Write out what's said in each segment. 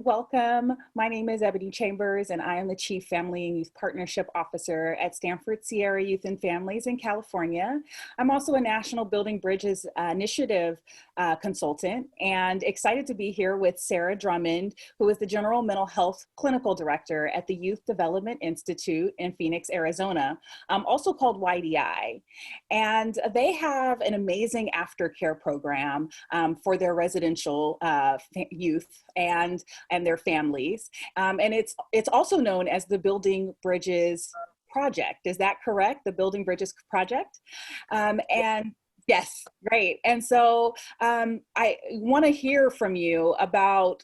and welcome. My name is Ebony Chambers, and I am the Chief Family and Youth Partnership Officer at Stanford Sierra Youth and Families in California. I'm also a National Building Bridges Initiative consultant, and excited to be here with Sarah Drummond, who is the General Mental Health Clinical Director at the Youth Development Institute in Phoenix, Arizona, also called YDI. And they have an amazing aftercare program for their residential youth and their families. And it's also known as the Building Bridges Project. Is that correct? The Building Bridges Project? And yes, great. And so I want to hear from you about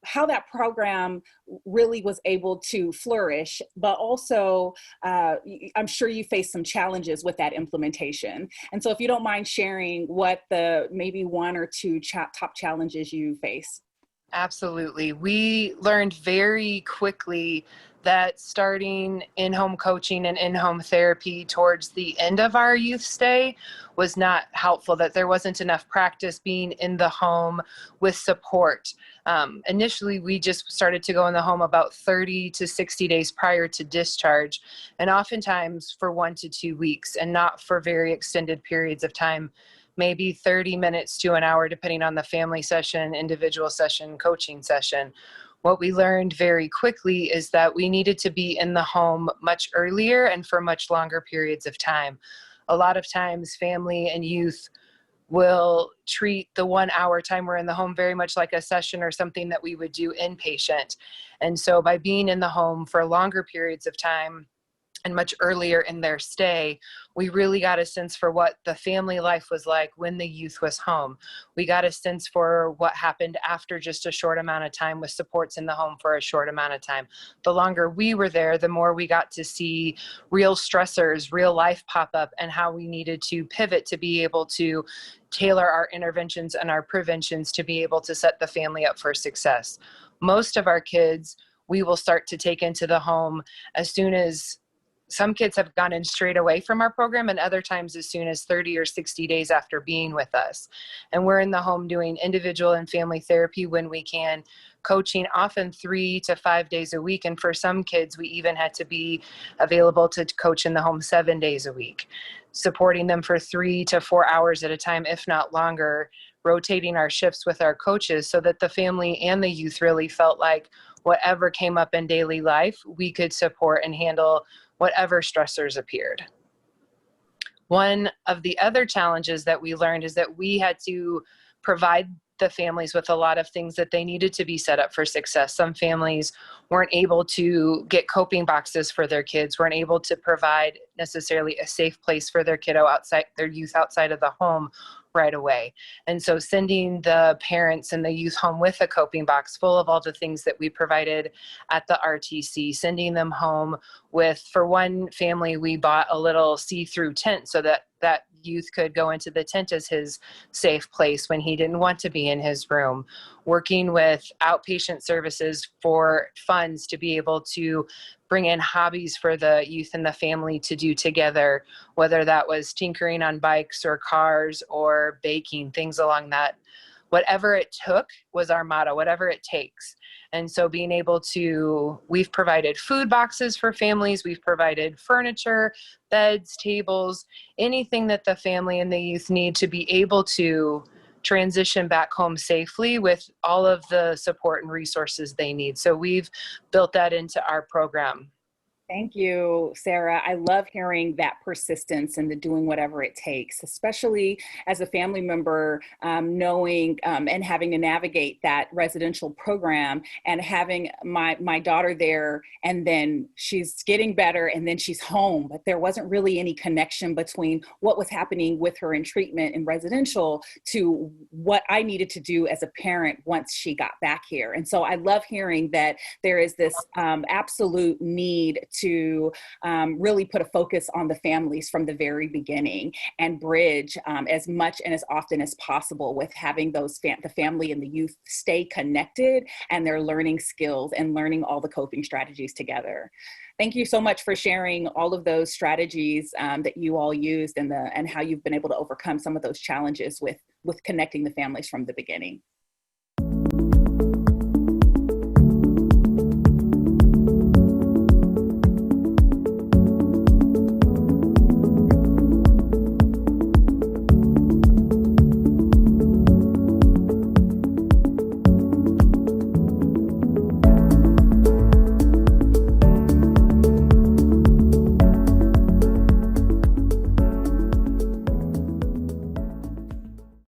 how that program really was able to flourish, but also I'm sure you faced some challenges with that implementation. And so if you don't mind sharing what the maybe one or two top challenges you face. Absolutely. We learned very quickly that starting in-home coaching and in-home therapy towards the end of our youth stay was not helpful, that there wasn't enough practice being in the home with support. Initially, we just started to go in the home about 30 to 60 days prior to discharge, and oftentimes for 1 to 2 weeks, and not for very extended periods of time. Maybe 30 minutes to an hour, depending on the family session, individual session, coaching session. What we learned very quickly is that we needed to be in the home much earlier and for much longer periods of time. A lot of times family and youth will treat the 1 hour time we're in the home very much like a session or something that we would do inpatient. And so by being in the home for longer periods of time and much earlier in their stay, we really got a sense for what the family life was like when the youth was home. We got a sense for what happened after just a short amount of time with supports in the home for a short amount of time. The longer we were there, the more we got to see real stressors, real life pop up, and how we needed to pivot to be able to tailor our interventions and our preventions to be able to set the family up for success. Most of our kids, we will start to take into the home as soon as some kids have gone in straight away from our program, and other times as soon as 30 or 60 days after being with us. And we're in the home doing individual and family therapy when we can, coaching often 3 to 5 days a week. And for some kids, we even had to be available to coach in the home 7 days a week, supporting them for 3 to 4 hours at a time, if not longer, rotating our shifts with our coaches so that the family and the youth really felt like whatever came up in daily life, we could support and handle whatever stressors appeared. One of the other challenges that we learned is that we had to provide the families with a lot of things that they needed to be set up for success. Some families weren't able to get coping boxes for their kids, weren't able to provide necessarily a safe place for their kiddo outside, their youth outside of the home right away. And so sending the parents and the youth home with a coping box full of all the things that we provided at the RTC, sending them home with, for one family, we bought a little see-through tent so that that youth could go into the tent as his safe place when he didn't want to be in his room. Working with outpatient services for funds to be able to bring in hobbies for the youth and the family to do together, whether that was tinkering on bikes or cars or baking, things along that. Whatever it took was our motto, whatever it takes. And so being able to, we've provided food boxes for families, we've provided furniture, beds, tables, anything that the family and the youth need to be able to transition back home safely with all of the support and resources they need. So we've built that into our program. Thank you, Sarah. I love hearing that persistence and the doing whatever it takes, especially as a family member, knowing and having to navigate that residential program and having my daughter there, and then she's getting better and then she's home, but there wasn't really any connection between what was happening with her in treatment in residential to what I needed to do as a parent once she got back here. And so I love hearing that there is this absolute need to really put a focus on the families from the very beginning and bridge as much and as often as possible with having those the family and the youth stay connected and their learning skills and learning all the coping strategies together. Thank you so much for sharing all of those strategies that you all used and how you've been able to overcome some of those challenges with connecting the families from the beginning.